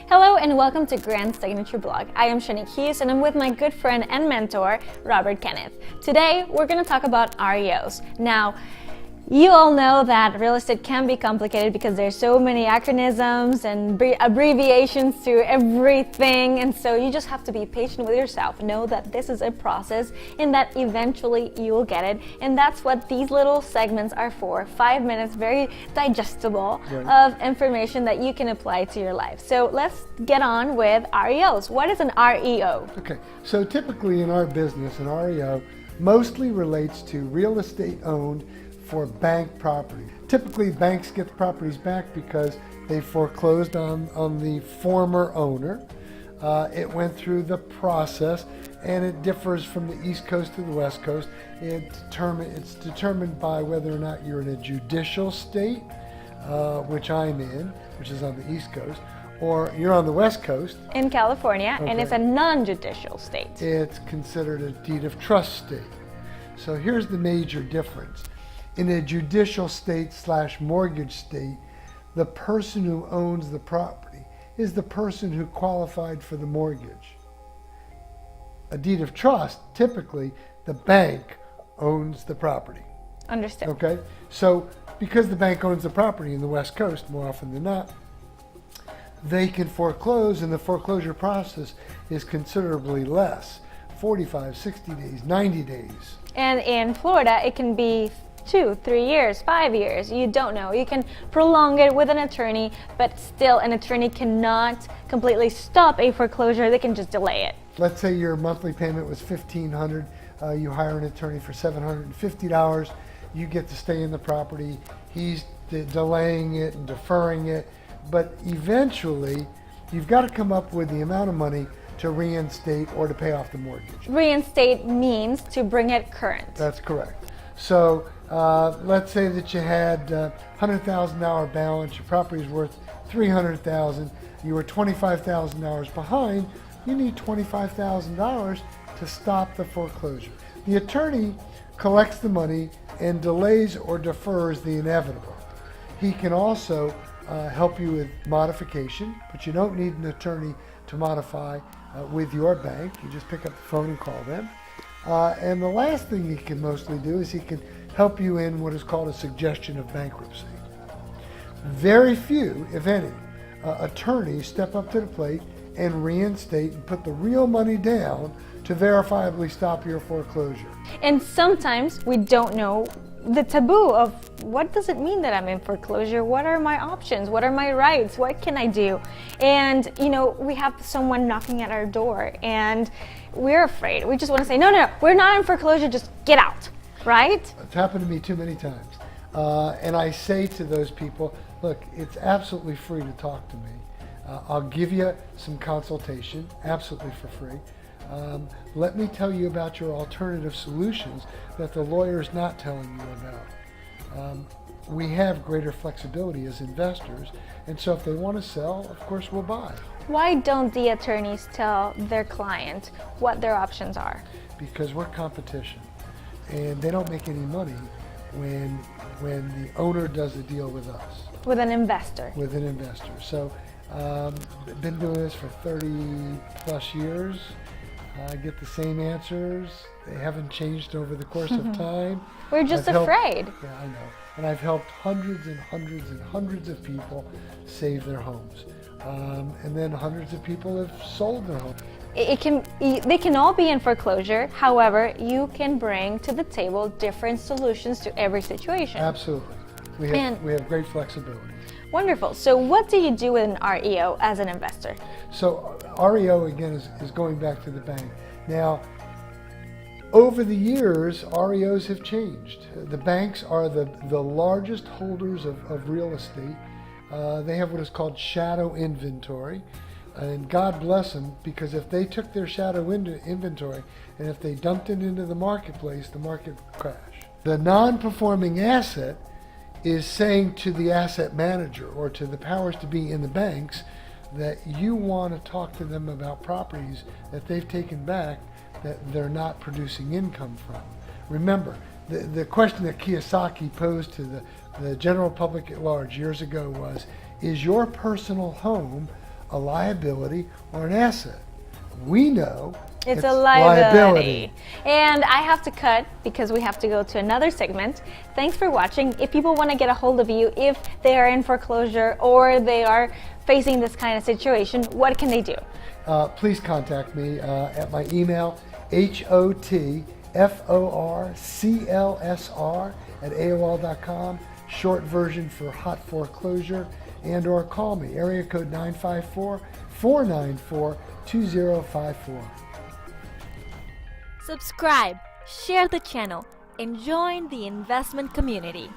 Hello and welcome to Grand Signature Blog. I am Shanique Hughes and I'm with my good friend and mentor, Robert Kenneth. Today, we're going to talk about REOs. Now, you all know that real estate can be complicated because there's so many acronyms and abbreviations to everything, and so you just have to be patient with yourself. Know that this is a process and that eventually you will get it, and that's what these little segments are for. 5 minutes, very digestible, of information that you can apply to your life. So let's get on with REOs. What is an REO? Okay, so typically in our business, an REO mostly relates to real estate owned for bank property. Typically, banks get the properties back because they foreclosed on the former owner. It went through the process, and it differs from the East Coast to the West Coast. It's determined by whether or not you're in a judicial state, which I'm in, which is on the East Coast, or you're on the West Coast. In California, and it's a non-judicial state. It's considered a deed of trust state. So here's the major difference. In a judicial state / mortgage state, the person who owns the property is the person who qualified for the mortgage. A deed of trust, typically, the bank owns the property. Understood. Okay? So, because the bank owns the property in the West Coast, more often than not, they can foreclose, and the foreclosure process is considerably less. 45, 60 days, 90 days. And in Florida, it can be 2, 3 years, 5 years, you don't know. You can prolong it with an attorney, but still an attorney cannot completely stop a foreclosure. They can just delay it. Let's say your monthly payment was $1,500. You hire an attorney for $750. You get to stay in the property. He's delaying it and deferring it. But eventually, you've got to come up with the amount of money to reinstate or to pay off the mortgage. Reinstate means to bring it current. That's correct. So let's say that you had $100,000 balance, your property's worth $300,000, you were $25,000 behind, you need $25,000 to stop the foreclosure. The attorney collects the money and delays or defers the inevitable. He can also help you with modification, but you don't need an attorney to modify with your bank. You just pick up the phone and call them. And the last thing he can mostly do is he can help you in what is called a suggestion of bankruptcy. Very few, if any, attorneys step up to the plate and reinstate and put the real money down to verifiably stop your foreclosure. And sometimes we don't know the taboo of what does it mean that I'm in foreclosure? What are my options? What are my rights? What can I do? And we have someone knocking at our door and we're afraid. We just want to say, no, we're not in foreclosure, just get out, right? It's happened to me too many times. And I say to those people, look, it's absolutely free to talk to me. I'll give you some consultation, absolutely for free. Let me tell you about your alternative solutions that the lawyer's not telling you about. We have greater flexibility as investors, and so if they want to sell, of course we'll buy. Why don't the attorneys tell their client what their options are? Because we're competition, and they don't make any money when the owner does a deal with us. With an investor. With an investor. So, been doing this for 30 plus years. I get the same answers. They haven't changed over the course of time. We're just afraid. Yeah, I know. And I've helped hundreds and hundreds and hundreds of people save their homes. And then hundreds of people have sold their homes. They can all be in foreclosure. However, you can bring to the table different solutions to every situation. Absolutely. We have great flexibility. Wonderful. So what do you do with an REO as an investor? So REO, again, is going back to the bank. Now, over the years, REOs have changed. The banks are the largest holders of real estate. They have what is called shadow inventory. And God bless them, because if they took their shadow inventory and if they dumped it into the marketplace, the market would crash. The non-performing asset is saying to the asset manager or to the powers to be in the banks that you want to talk to them about properties that they've taken back that they're not producing income from. Remember, the question that Kiyosaki posed to the general public at large years ago was, is your personal home a liability or an asset. We know it's a liability. And I have to cut because we have to go to another segment. Thanks for watching. If people want to get a hold of you, if they are in foreclosure or they are facing this kind of situation, what can they do? Please contact me at my email, hotforclsr@aol.com, short version for hot foreclosure, and or call me, area code 954-494-2054. Subscribe, share the channel, and join the investment community.